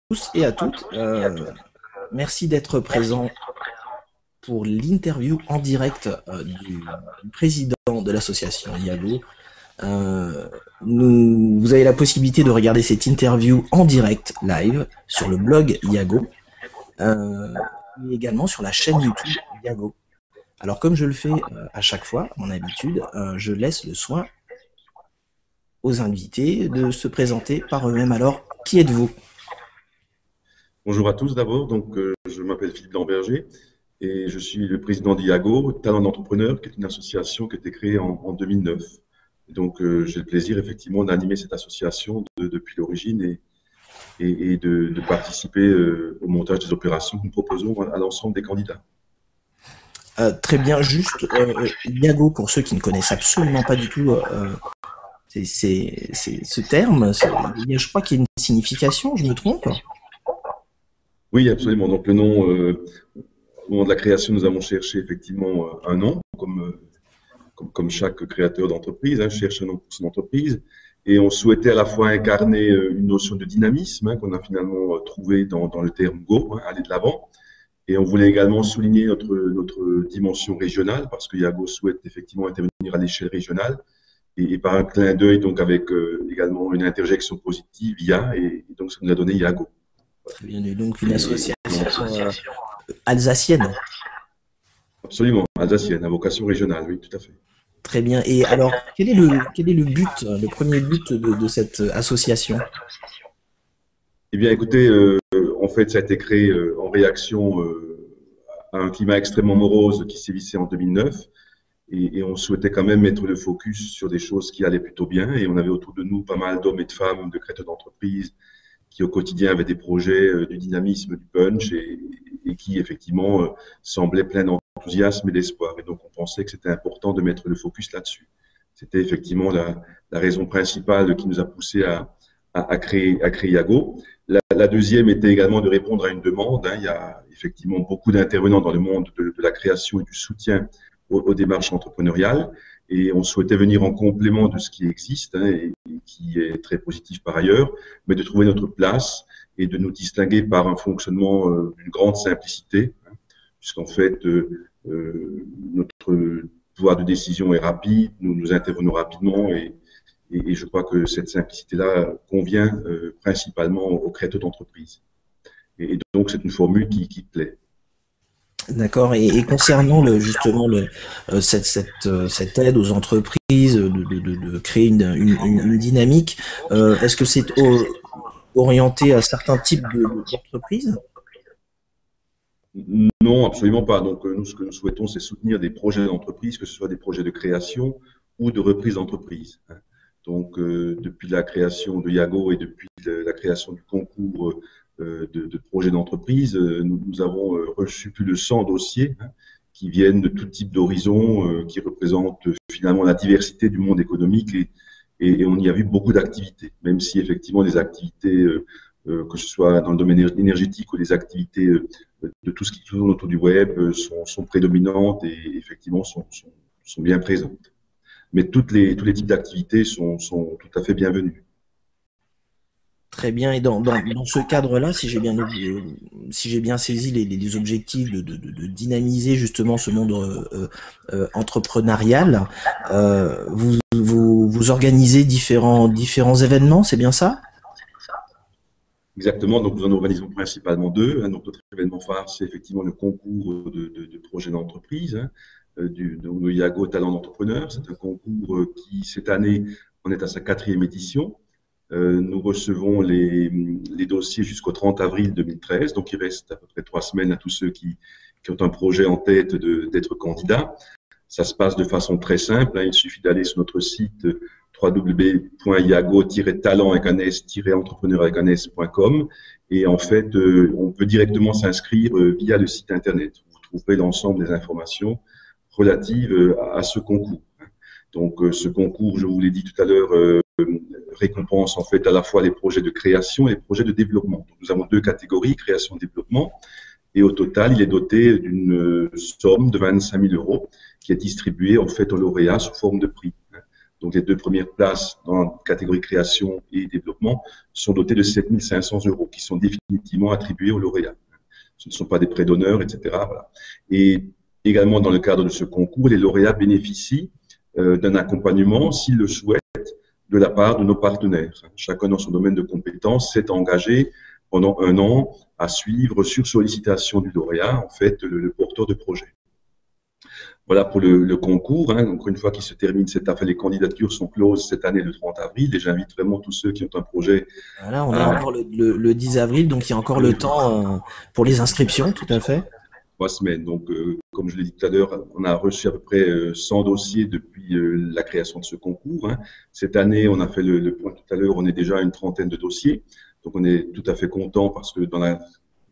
tous et à toutes. Merci d'être présent pour l'interview en direct du président de l'association IAGO. Vous avez la possibilité de regarder cette interview en direct live sur le blog IAGO et également sur la chaîne YouTube IAGO. Alors comme je le fais à chaque fois, à mon habitude, je laisse le soin aux invités de se présenter par eux-mêmes. Alors, qui êtes-vous ? Bonjour à tous d'abord, je m'appelle Philippe Lamberger et je suis le président d'IAGO, Talent d'entrepreneur, qui est une association qui a été créée en 2009. J'ai le plaisir effectivement d'animer cette association depuis l'origine et de participer au montage des opérations que nous proposons à l'ensemble des candidats. Très bien, juste IAGO, pour ceux qui ne connaissent absolument pas du tout ce terme, je crois qu'il y a une signification, je me trompe ? Oui, absolument. Donc le nom, au moment de la création, nous avons cherché effectivement un nom, comme chaque créateur d'entreprise, cherche un nom pour son entreprise. Et on souhaitait à la fois incarner une notion de dynamisme qu'on a finalement trouvé dans le terme Go, aller de l'avant. Et on voulait également souligner notre dimension régionale parce que IAGO souhaite effectivement intervenir à l'échelle régionale. Et par un clin d'œil, donc avec également une interjection positive, IA, et donc ça nous a donné IAGO. Très bien, donc une association alsacienne. Absolument, alsacienne, à vocation régionale, oui, tout à fait. Très bien. Et alors, quel est le but, le premier but de cette association ? Eh bien, écoutez, en fait, ça a été créé en réaction à un climat extrêmement morose qui sévissait en 2009. Et on souhaitait quand même mettre le focus sur des choses qui allaient plutôt bien. Et on avait autour de nous pas mal d'hommes et de femmes, de créateurs d'entreprises, qui au quotidien avaient des projets, du dynamisme, du punch, et qui effectivement semblaient pleins d'enthousiasme et d'espoir. Et donc on pensait que c'était important de mettre le focus là-dessus. C'était effectivement la raison principale qui nous a poussé à créer IAGO. La deuxième était également de répondre à une demande. Il y a effectivement beaucoup d'intervenants dans le monde de la création et du soutien aux démarches entrepreneuriales. Et on souhaitait venir en complément de ce qui existe et qui est très positif par ailleurs, mais de trouver notre place et de nous distinguer par un fonctionnement d'une grande simplicité, puisqu'en fait, notre pouvoir de décision est rapide, nous intervenons rapidement et je crois que cette simplicité-là convient principalement aux créateurs d'entreprise. Et donc, c'est une formule qui plaît. D'accord. Et concernant justement cette aide aux entreprises, de créer une dynamique, est-ce que c'est orienté à certains types d'entreprises ? Non, absolument pas. Donc, nous, ce que nous souhaitons, c'est soutenir des projets d'entreprise, que ce soit des projets de création ou de reprise d'entreprise. Donc, depuis la création de IAGO et depuis la création du concours de projets d'entreprise, nous avons reçu plus de 100 dossiers qui viennent de tout type d'horizons, qui représentent finalement la diversité du monde économique et on y a vu beaucoup d'activités, même si effectivement des activités, que ce soit dans le domaine énergétique ou des activités de tout ce qui tourne autour du web sont prédominantes et effectivement sont bien présentes. Mais tous les types d'activités sont tout à fait bienvenus. Très bien. Et dans ce cadre-là, si j'ai bien saisi les objectifs de dynamiser justement ce monde entrepreneurial, vous organisez différents événements, c'est bien ça ? Exactement. Donc nous en organisons principalement deux. Donc notre événement phare, c'est effectivement le concours de projets d'entreprise du IAGO Talent d'entrepreneur. C'est un concours qui cette année en est à sa 4e édition. Nous recevons les dossiers jusqu'au 30 avril 2013, donc il reste à peu près 3 semaines à tous ceux qui ont un projet en tête d'être candidats. Ça se passe de façon très simple, il suffit d'aller sur notre site www.iago-entrepreneur.com et en fait, on peut directement s'inscrire via le site internet. Vous trouverez l'ensemble des informations relatives à ce concours. Donc, ce concours, je vous l'ai dit tout à l'heure, récompense en fait à la fois les projets de création et les projets de développement. Donc, nous avons 2 catégories, création et développement, et au total, il est doté d'une somme de 25 000 € qui est distribuée en fait aux lauréats sous forme de prix. donc les deux premières places dans la catégorie création et développement, sont dotées de 7 500 € qui sont définitivement attribués aux lauréats. Ce ne sont pas des prêts d'honneur, etc. Voilà. Et également, dans le cadre de ce concours, les lauréats bénéficient d'un accompagnement, s'ils le souhaitent, de la part de nos partenaires. Chacun dans son domaine de compétences s'est engagé pendant 1 an à suivre, sur sollicitation du lauréat, en fait, le porteur de projet. Voilà pour le concours. Donc, une fois qu'il se termine cette affaire, les candidatures sont closes cette année le 30 avril. Et j'invite vraiment tous ceux qui ont un projet. Voilà, on est encore le 10 avril, donc il y a encore le temps pour les inscriptions, tout à fait. 3 semaines. Donc, comme je l'ai dit tout à l'heure, on a reçu à peu près 100 dossiers depuis la création de ce concours. Cette année, on a fait le point tout à l'heure, on est déjà à une trentaine de dossiers. Donc, on est tout à fait content parce que dans la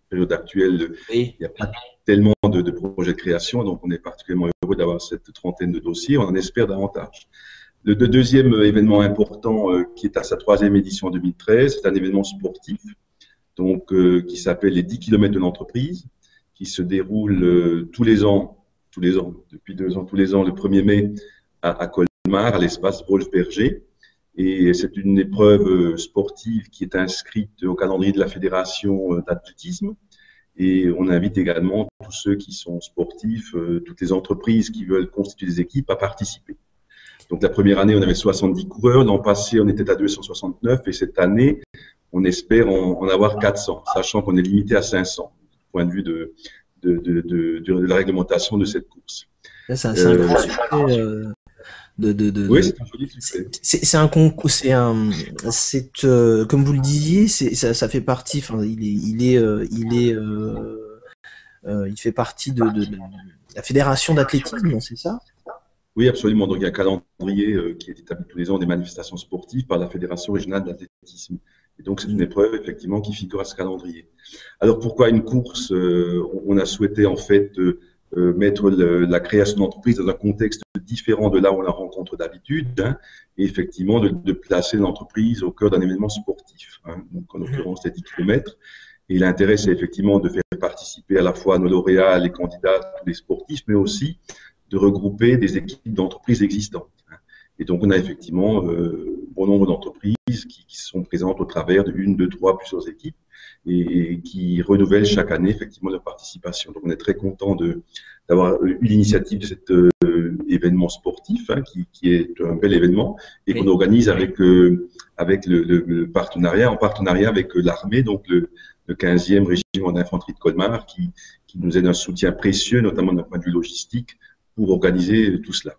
période actuelle, il n'y a pas tellement de projets de création. Donc, on est particulièrement heureux d'avoir cette trentaine de dossiers. On en espère davantage. Le deuxième événement important qui est à sa 3e édition en 2013, c'est un événement sportif donc, qui s'appelle les 10 km de l'entreprise, qui se déroule tous les ans, depuis 2 ans, tous les ans, le 1er mai à Colmar, à l'espace Wolf-Berger. Et c'est une épreuve sportive qui est inscrite au calendrier de la Fédération d'athlétisme. Et on invite également tous ceux qui sont sportifs, toutes les entreprises qui veulent constituer des équipes à participer. Donc la première année, on avait 70 coureurs. L'an passé, on était à 269. Et cette année, on espère en avoir 400, sachant qu'on est limité à 500, du point de vue de la réglementation de cette course. C'est un grand succès. Oui, c'est un joli succès. C'est un concours, comme vous le disiez, ça fait partie. Enfin, il fait partie de la fédération d'athlétisme, c'est ça? Oui, absolument. Donc il y a un calendrier qui est établi tous les ans des manifestations sportives par la Fédération régionale d'athlétisme. Et donc c'est une épreuve effectivement qui figure à ce calendrier. Alors pourquoi une course? On a souhaité en fait mettre la création d'entreprise dans un contexte différent de là où on la rencontre d'habitude, et effectivement de placer l'entreprise au cœur d'un événement sportif, donc en l'occurrence les 10 km. Et l'intérêt, c'est effectivement de faire participer à la fois nos lauréats, les candidats, tous les sportifs, mais aussi de regrouper des équipes d'entreprises existantes. Et donc, on a effectivement bon nombre d'entreprises qui sont présentes au travers de 1, 2, 3, plusieurs équipes et qui renouvellent chaque année effectivement leur participation. Donc, on est très content d'avoir eu l'initiative de cet événement sportif qui est un bel événement et qu'on organise avec le partenariat, en partenariat avec l'armée, donc le 15e régiment d'infanterie de Colmar qui nous aide un soutien précieux, notamment d'un point de vue logistique, pour organiser tout cela.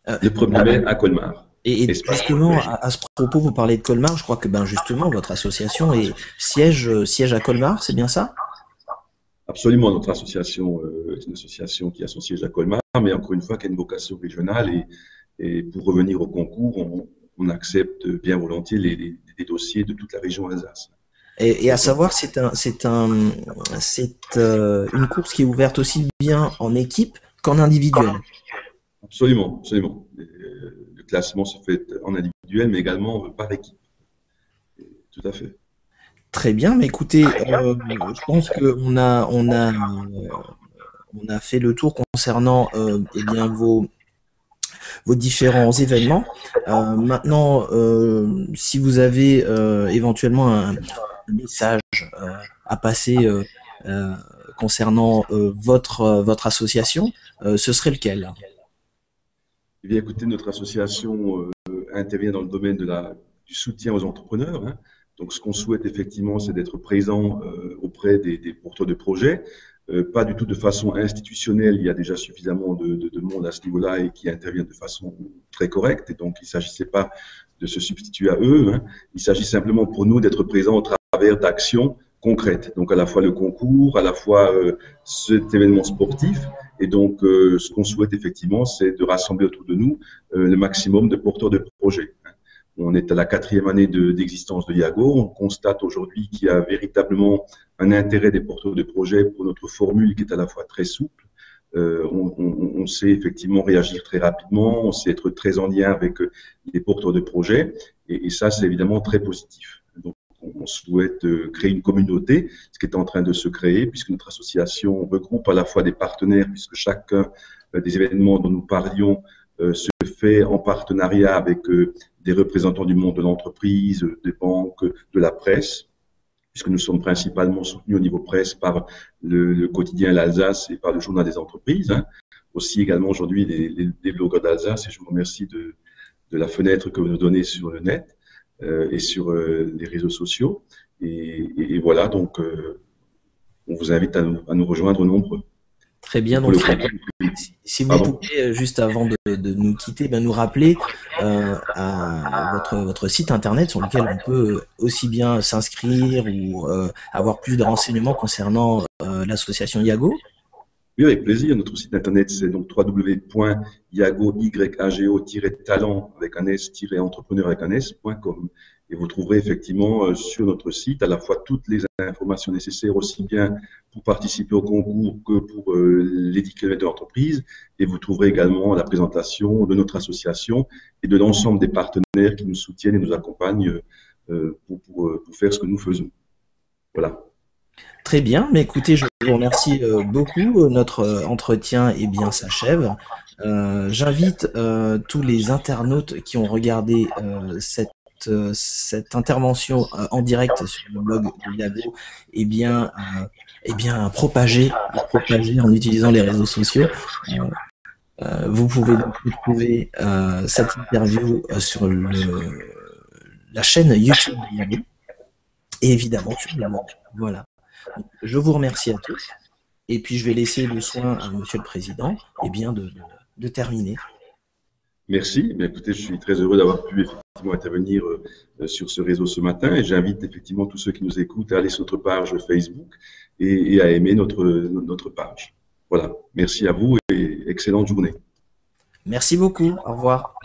Le 1er mai à Colmar. Et justement, à ce propos, vous parlez de Colmar, je crois que justement, votre association siège à Colmar, c'est bien ça? Absolument, notre association est une association qui a son siège à Colmar, mais encore une fois, qui a une vocation régionale. Et pour revenir au concours, on accepte bien volontiers les dossiers de toute la région Alsace. Et à savoir, c'est une course qui est ouverte aussi bien en équipe qu'en individuel. Absolument, absolument. Le classement se fait en individuel, mais également par équipe. Tout à fait. Très bien, mais écoutez, je pense qu'on a fait le tour concernant vos différents événements. Maintenant, si vous avez éventuellement un message à passer concernant votre association, ce serait lequel? Eh bien, écoutez, notre association intervient dans le domaine du soutien aux entrepreneurs. Donc, ce qu'on souhaite effectivement, c'est d'être présent auprès des porteurs de projets. Pas du tout de façon institutionnelle, il y a déjà suffisamment de monde à ce niveau-là et qui intervient de façon très correcte. Et donc, il ne s'agissait pas de se substituer à eux. Il s'agit simplement pour nous d'être présents au travers d'actions concrètes. Donc, à la fois le concours, à la fois cet événement sportif. Et donc, ce qu'on souhaite effectivement, c'est de rassembler autour de nous le maximum de porteurs de projets. On est à la 4e année d'existence de Yago. On constate aujourd'hui qu'il y a véritablement un intérêt des porteurs de projets pour notre formule qui est à la fois très souple. On sait effectivement réagir très rapidement, on sait être très en lien avec les porteurs de projets et ça, c'est évidemment très positif. Donc, on souhaite créer une communauté, ce qui est en train de se créer, puisque notre association regroupe à la fois des partenaires, puisque chacun des événements dont nous parlions se fait en partenariat avec des représentants du monde de l'entreprise, des banques, de la presse, puisque nous sommes principalement soutenus au niveau presse par le quotidien L'Alsace et par le journal des entreprises, hein. Aussi également aujourd'hui les blogueurs d'Alsace, et je vous remercie de la fenêtre que vous nous donnez sur le net et sur les réseaux sociaux. Et voilà, donc on vous invite à nous rejoindre nombreux. Très bien, donc si vous pouvez, juste avant de nous quitter, nous rappeler à votre site internet sur lequel on peut aussi bien s'inscrire ou avoir plus de renseignements concernant l'association Yago. Oui, avec plaisir. Notre site internet, c'est donc www.yago-talent avec un s-entrepreneur avec un s.com. Et vous trouverez effectivement sur notre site à la fois toutes les informations nécessaires, aussi bien pour participer au concours que pour les 10 km de l'entreprise. Et vous trouverez également la présentation de notre association et de l'ensemble des partenaires qui nous soutiennent et nous accompagnent pour faire ce que nous faisons. Voilà. Très bien, mais écoutez, je vous remercie beaucoup. Notre entretien s'achève. J'invite tous les internautes qui ont regardé cette intervention en direct sur le blog de Yago, à propager en utilisant les réseaux sociaux. Vous pouvez donc retrouver cette interview sur la chaîne YouTube de Yago et évidemment sur le blog. Voilà. Je vous remercie à tous et puis je vais laisser le soin à Monsieur le Président de terminer. Merci. Bien, écoutez, je suis très heureux d'avoir pu effectivement intervenir sur ce réseau ce matin et j'invite effectivement tous ceux qui nous écoutent à aller sur notre page Facebook et à aimer notre page. Voilà. Merci à vous et excellente journée. Merci beaucoup. Au revoir.